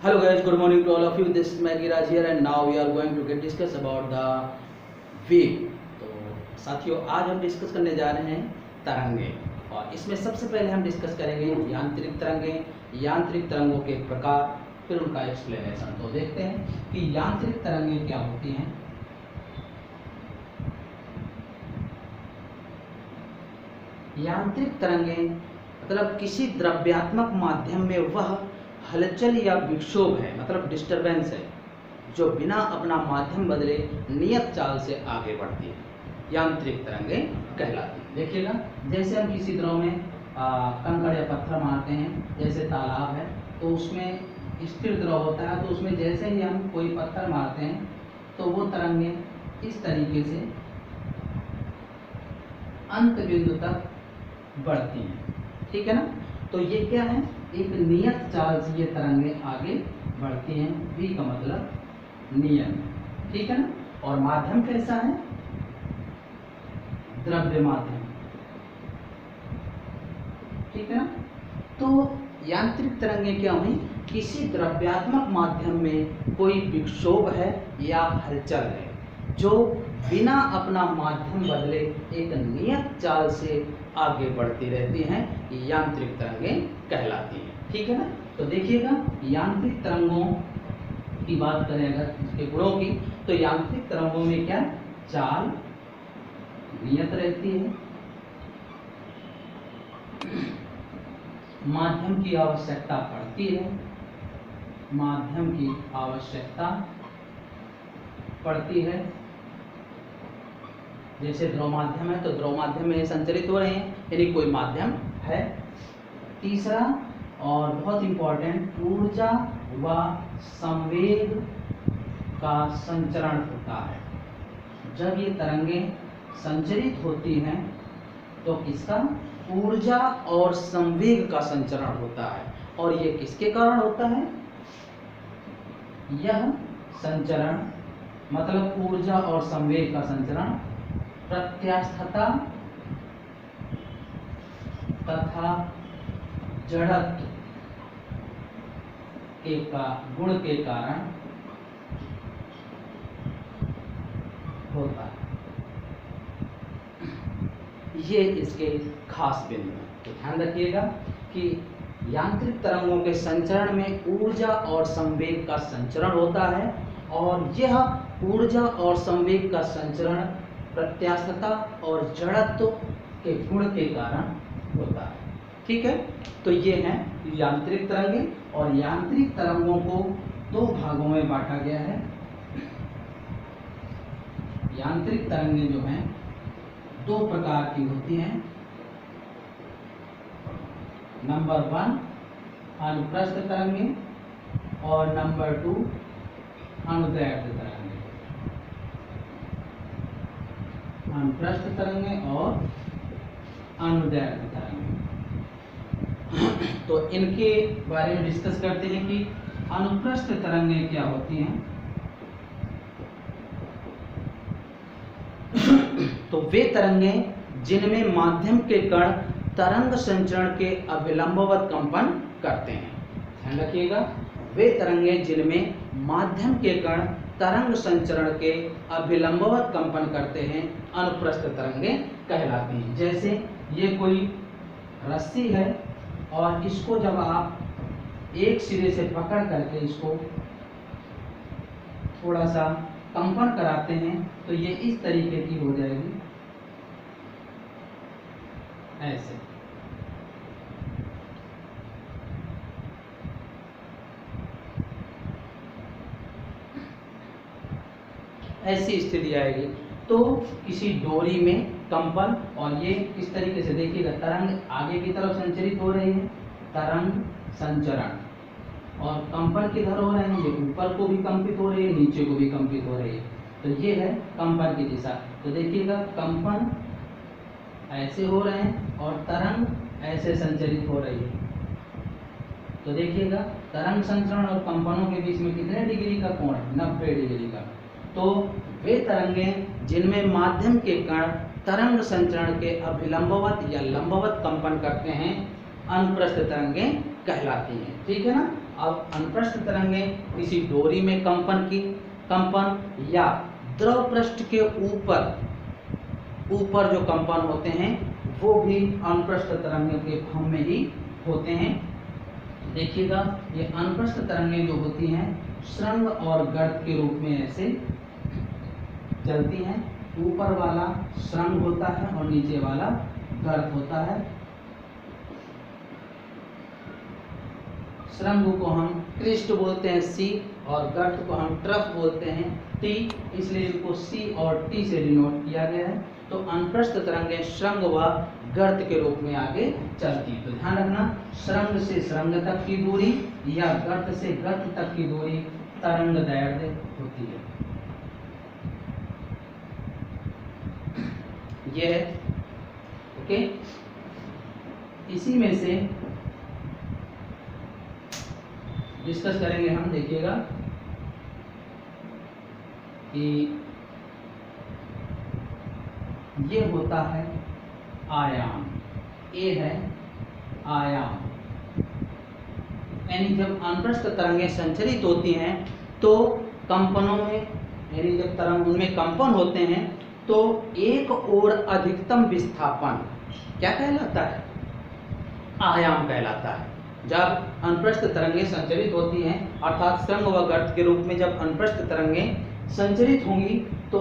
Hello guys, good morning to all of you. This is Maggie Raj here and now we are going to get discuss about the wave. तो साथियों आज हम discuss करने जा रहे हैं तरंगे और इसमें सबसे पहले हम डिस्कस करेंगे यांत्रिक तरंगे, यांत्रिक तरंगों के प्रकार, फिर उनका एक्सप्लेनेशन। तो देखते हैं कि यांत्रिक तरंगे क्या होती हैं। यांत्रिक तरंगे मतलब किसी द्रव्यात्मक माध्यम में वह हलचल या विक्षोभ है, मतलब डिस्टरबेंस है, जो बिना अपना माध्यम बदले नियत चाल से आगे बढ़ती है, यांत्रिक तरंगे कहलाती है। देखिएगा, जैसे हम किसी द्रव में कंकड़ या पत्थर मारते हैं, जैसे तालाब है तो उसमें स्थिर द्रव होता है, तो उसमें जैसे ही हम कोई पत्थर मारते हैं तो वो तरंगे इस तरीके से अंत बिंदु तक बढ़ती हैं, ठीक है ना। तो ये क्या है, एक नियत चाल से ये तरंगे आगे बढ़ती हैं। v का मतलब नियत, ठीक है ना। और माध्यम कैसा है, द्रव्य माध्यम, ठीक है ना। तो यांत्रिक तरंगे क्या हुई, किसी द्रव्यात्मक माध्यम में कोई विक्षोभ है या हलचल है जो बिना अपना माध्यम बदले एक नियत चाल से आगे बढ़ती रहती हैं, यांत्रिक तरंगे कहलाती हैं, ठीक है ना। तो देखिएगा, यांत्रिक तरंगों की बात करें अगर इसके गुणों की, तो यांत्रिक तरंगों में क्या, चाल नियत रहती है, माध्यम की आवश्यकता पड़ती है, माध्यम की आवश्यकता पड़ती है। जैसे द्रव माध्यम है तो द्रव माध्यम में संचरित हो रहे हैं, यानी कोई माध्यम है। तीसरा और बहुत इंपॉर्टेंट, ऊर्जा व संवेग का संचरण होता है। जब ये तरंगे संचरित होती हैं तो किसका, ऊर्जा और संवेग का संचरण होता है। और ये किसके कारण होता है, यह संचरण मतलब ऊर्जा और संवेग का संचरण प्रत्यास्थता तथा जड़त्व के गुण के कारण होता है। ये इसके खास बिंदु हैं, तो ध्यान रखिएगा कि यांत्रिक तरंगों के संचरण में ऊर्जा और संवेग का संचरण होता है और यह ऊर्जा और संवेग का संचरण प्रत्यास्थता और जड़त्व के गुण के कारण होता है, ठीक है। तो ये हैं यांत्रिक तरंगे और यांत्रिक तरंगों को दो भागों में बांटा गया है। यांत्रिक तरंगे जो हैं दो प्रकार की होती हैं। नंबर 1 अनुप्रस्थ तरंगे और नंबर 2 अनुदैर्ध्य तरंगे। अनुप्रस्थ तरंगे और अनुदैर्ध्य तरंगे। तो इनके बारे में डिस्कस करते हैं कि अनुप्रस्थ तरंगे क्या होती हैं। तो वे तरंगे जिनमें माध्यम के कण तरंग संचरण के अविलंबवत कंपन करते हैं। ध्यान रखिएगा, वे तरंगे जिनमें माध्यम के कण तरंग संचरण के अविलंबवत कंपन करते हैं, अनुप्रस्थ तरंगे कहलाती हैं। जैसे ये कोई रस्सी है और इसको जब आप एक सिरे से पकड़ करके इसको थोड़ा सा कंपन कराते हैं तो ये इस तरीके की हो जाएगी, ऐसे। ऐसी स्थिति आएगी। तो किसी डोरी में कंपन, और ये किस तरीके से देखिएगा, तरंग आगे की तरफ संचरित हो रही है, तरंग संचरण, और कंपन किधर हो रहे हैं, ये ऊपर को भी कंपित हो रही है, नीचे को भी कंपित हो रही है। तो ये है कंपन की दिशा। तो देखिएगा, कंपन ऐसे हो रहे हैं और तरंग ऐसे संचरित हो रही है। तो देखिएगा, तरंग संचरण और कंपनों के बीच में कितने डिग्री का कोण है, 90 डिग्री का। तो वे तरंगे जिनमें माध्यम के कण तरंग संचरण के अभिलंबवत या लंबवत कंपन करते हैं, अनुप्रस्थ तरंगे कहलाती हैं, ठीक है ना। अब अनुप्रस्थ तरंगे किसी डोरी में कंपन या द्रव पृष्ठ के ऊपर जो कंपन होते हैं वो भी अनुप्रस्थ तरंगे के फॉर्म में ही होते हैं। देखिएगा, ये अनुप्रस्थ तरंगे जो होती हैं श्रृंग और गर्त के रूप में ऐसे चलती हैं। ऊपर वाला श्रृंग होता है और नीचे वाला गर्त होता है। श्रृंग को हम क्रिस्ट बोलते हैं सी, और गर्त को हम ट्रफ बोलते हैं टी, इसलिए इनको सी और टी से डिनोट किया गया है। तो अनुप्रस्थ तरंगे श्रृंग व गर्त के रूप में आगे चलती है। तो ध्यान रखना, श्रृंग से श्रृंग तक की दूरी या गर्त से गर्त तक की दूरी तरंग दैर्ध्य होती है। ये है, ओके। इसी में से डिस्कस करेंगे हम। देखिएगा कि ये होता है आयाम, ए है आयाम, यानी जब अनुप्रस्थ तरंगें संचरित होती हैं तो कंपनों में, यानी जब तरंग उनमें कंपन होते हैं तो एक और अधिकतम विस्थापन क्या कहलाता है? आयाम कहलाता है। जब अनुप्रस्थ तरंगें संचरित होती हैं, अर्थात श्रृंग व गर्त के रूप में जब अनुप्रस्थ तरंगें संचरित होंगी तो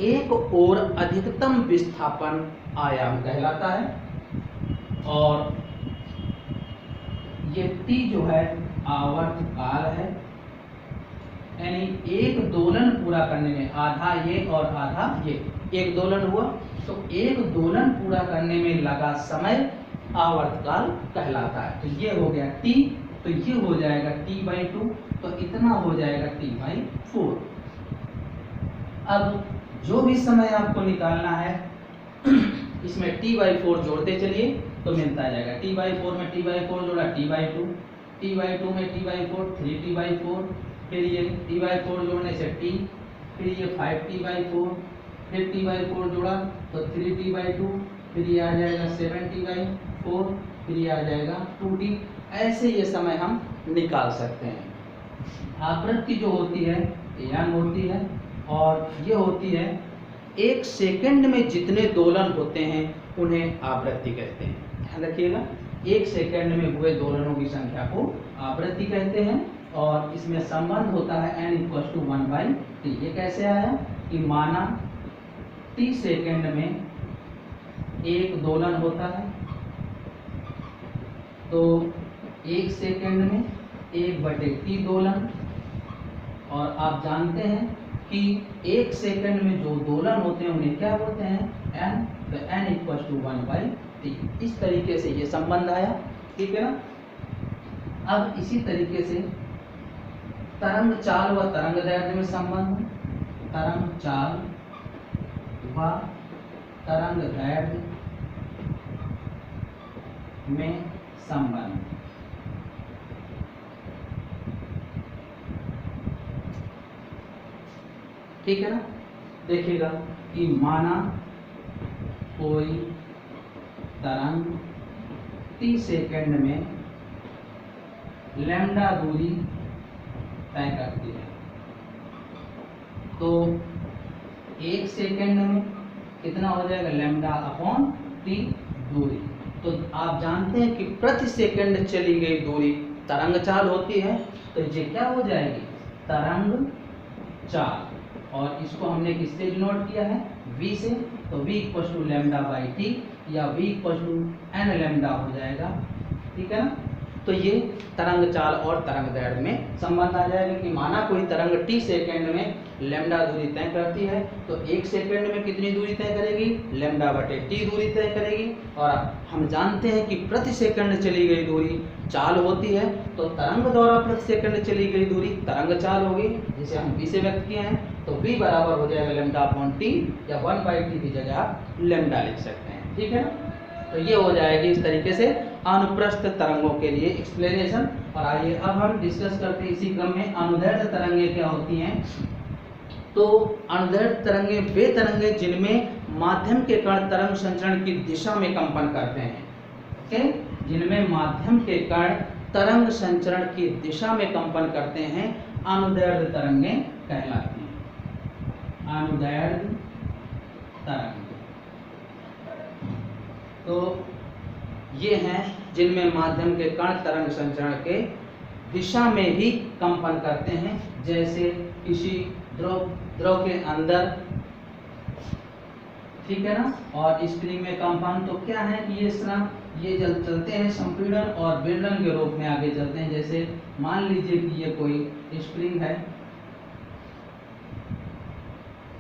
एक और अधिकतम विस्थापन आयाम कहलाता है। और ये टी जो है आवर्तकाल है, यानी एक दोलन पूरा करने में, आधा ये और आधा ये, एक दोलन हुआ तो एक दोलन पूरा करने में लगा समय आवर्तकाल कहलाता है। तो ये हो गया टी, तो ये हो जाएगा T/2, तो इतना हो जाएगा T/4। अब जो भी समय आपको निकालना है इसमें T/4 जोड़ते चलिए तो मिलता जाएगा। T/4 में T/4 जोड़ा T/2, T/2 में T/4 3T/4, फिर ये T/4 जोड़ने से T, फिर ये 5T/4, फिर T/4 जोड़ा तो 3T/2, फिर ये आ जाएगा 7T/4, फिर ये आ जाएगा 2T। ऐसे ये समय हम निकाल सकते हैं। आवृत्ति जो होती है m होती है, और ये होती है एक सेकंड में जितने दोलन होते हैं उन्हें आवृत्ति कहते हैं। ध्यान रखिएगा, एक सेकंड में हुए दोलनों की संख्या को आवृत्ति कहते हैं। और इसमें संबंध होता है n = 1/t। ये कैसे आया कि माना t सेकंड में एक दोलन होता है, तो एक सेकंड में 1/t दोलन। और आप जानते हैं कि एक सेकंड में जो दोलन होते हैं उन्हें क्या बोलते हैं? n। तो n = 1/t। इस तरीके से ये संबंध आया, ठीक है ना। अब इसी तरीके से तरंग चाल व तरंग दैर्ध्य में संबंध, तरंग चाल व तरंग दैर्ध्य में संबंध। ठीक है ना। देखिएगा कि माना कोई तरंग t सेकंड में लैम्डा दूरी तय करती है, तो एक सेकंड में कितना हो जाएगा? λ/t दूरी। तो आप जानते हैं कि प्रति सेकंड चली गई दूरी तरंग चाल होती है, तो ये क्या हो जाएगी? तरंग चाल। और इसको हमने किससे डिनोट किया है? v से। तो v = λ/t या v = n λ हो जाएगा, ठीक है ना। तो ये तरंग चाल और तरंग दैर्ध्य में संबंध आ जाएगा कि माना कोई तरंग t सेकंड में लैम्डा दूरी तय करती है, तो एक सेकंड में कितनी दूरी तय करेगी? λ/t दूरी तय करेगी। और हम जानते हैं कि प्रति सेकंड चली गई दूरी चाल होती है, तो तरंग द्वारा प्रति सेकंड चली गई दूरी तरंग चाल होगी, जिसे हम v से व्यक्त किए हैं। तो v बराबर हो जाएगा λ/t, या 1/t की जगह आप लैम्डा लिख सकते हैं, ठीक है ना। तो ये हो जाएगी इस तरीके से अनुप्रस्थ तरंगों के लिए एक्सप्लेनेशन। और आइए अब हम डिस्कस करते हैं इसी क्रम में अनुदैर्ध्य तरंगें क्या होती हैं। तो अनुदैर्ध्य तरंगें वे तरंगें जिनमें माध्यम के कण तरंग संचरण की दिशा में कंपन करते हैं, ओके। जिनमें माध्यम के कण तरंग संचरण की दिशा में कंपन करते हैं अनुदैर्ध्य तरंगें कहलाती हैं। अनुदैर्ध्य तरंग तो ये हैं जिनमें माध्यम के कण तरंग संचरण के दिशा में ही कंपन करते हैं। जैसे किसी द्रव के अंदर, ठीक है ना, और स्प्रिंग में कंपन तो क्या है कि ये चलते हैं संपीड़न और विरलन के रूप में आगे चलते हैं। जैसे मान लीजिए कि ये कोई स्प्रिंग है,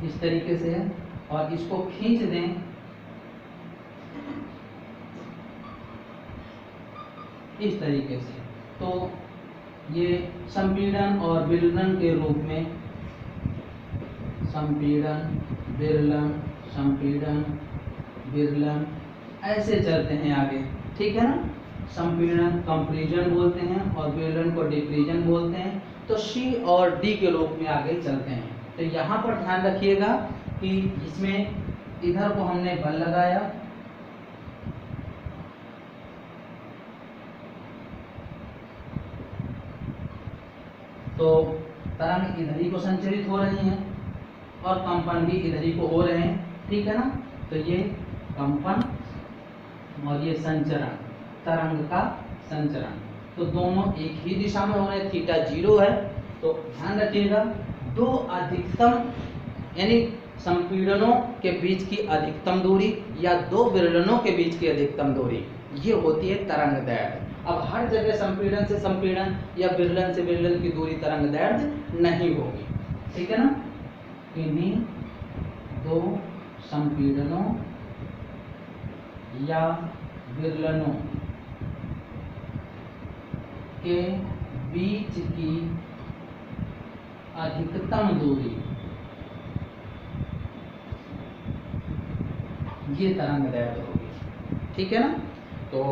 इस तरीके से है, और इसको खींच दें इस तरीके से, तो ये संपीड़न और विरलन के रूप में, संपीड़न विरलन, संपीड़न विरलन ऐसे चलते हैं आगे, ठीक है ना। संपीड़न कंप्रीजन बोलते हैं और विरलन को डिप्रीजन बोलते हैं। तो C और D के रूप में आगे चलते हैं। तो यहाँ पर ध्यान रखिएगा कि इसमें इधर को हमने बल लगाया, तो तरंग इधर ही को संचरित हो रही हैं और कंपन भी इधर ही को हो रहे हैं, ठीक है ना। तो ये कंपन और ये संचरण, तरंग का संचरण, तो दोनों एक ही दिशा में हो रहे हैं। थीटा 0 है, तो ध्यान रखिएगा दो अधिकतम यानी संपीड़नों के बीच की अधिकतम दूरी या दो विरलनों के बीच की अधिकतम दूरी, ये होती है तरंग दैर्ध्य। अब हर जगह संपीड़न से संपीड़न या विरलन से विरलन की दूरी तरंग दैर्ध्य नहीं होगी, ठीक है ना। इन्हीं दो संपीड़नों या विरलनों के बीच की अधिकतम दूरी, ये तरंग दैर्ध्य होगी, ठीक है ना। तो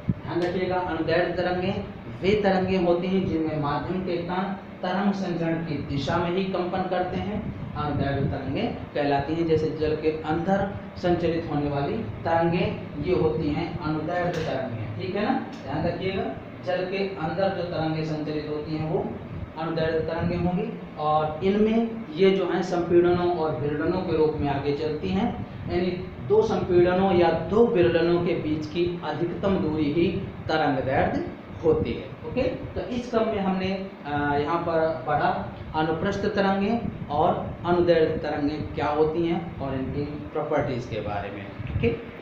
ध्यान रखिएगा अनुदैर्ध्य तरंगें वे तरंगें होती हैं जिनमें माध्यम के कण तरंग संचरण की दिशा में ही कंपन करते हैं, अनुदैर्ध्य तरंगें कहलाती हैं। जैसे जल के अंदर संचरित होने वाली तरंगें ये होती हैं अनुदैर्ध्य तरंगें, ठीक है ना। ध्यान रखिएगा जल के अंदर जो तरंगें संचरित होती हैं वो अनुदैर्ध्य तरंगें होंगी, और इनमें ये जो हैं संपीड़नों और विरलनों के रूप में आगे चलती हैं, यानी दो संपीड़नों या दो विरलनों के बीच की अधिकतम दूरी ही तरंग दैर्ध्य होती है। ओके, तो इस क्रम में हमने यहाँ पर पढ़ा अनुप्रस्थ तरंगें और अनुदैर्ध्य तरंगें क्या होती हैं और इनकी प्रॉपर्टीज के बारे में। ओके।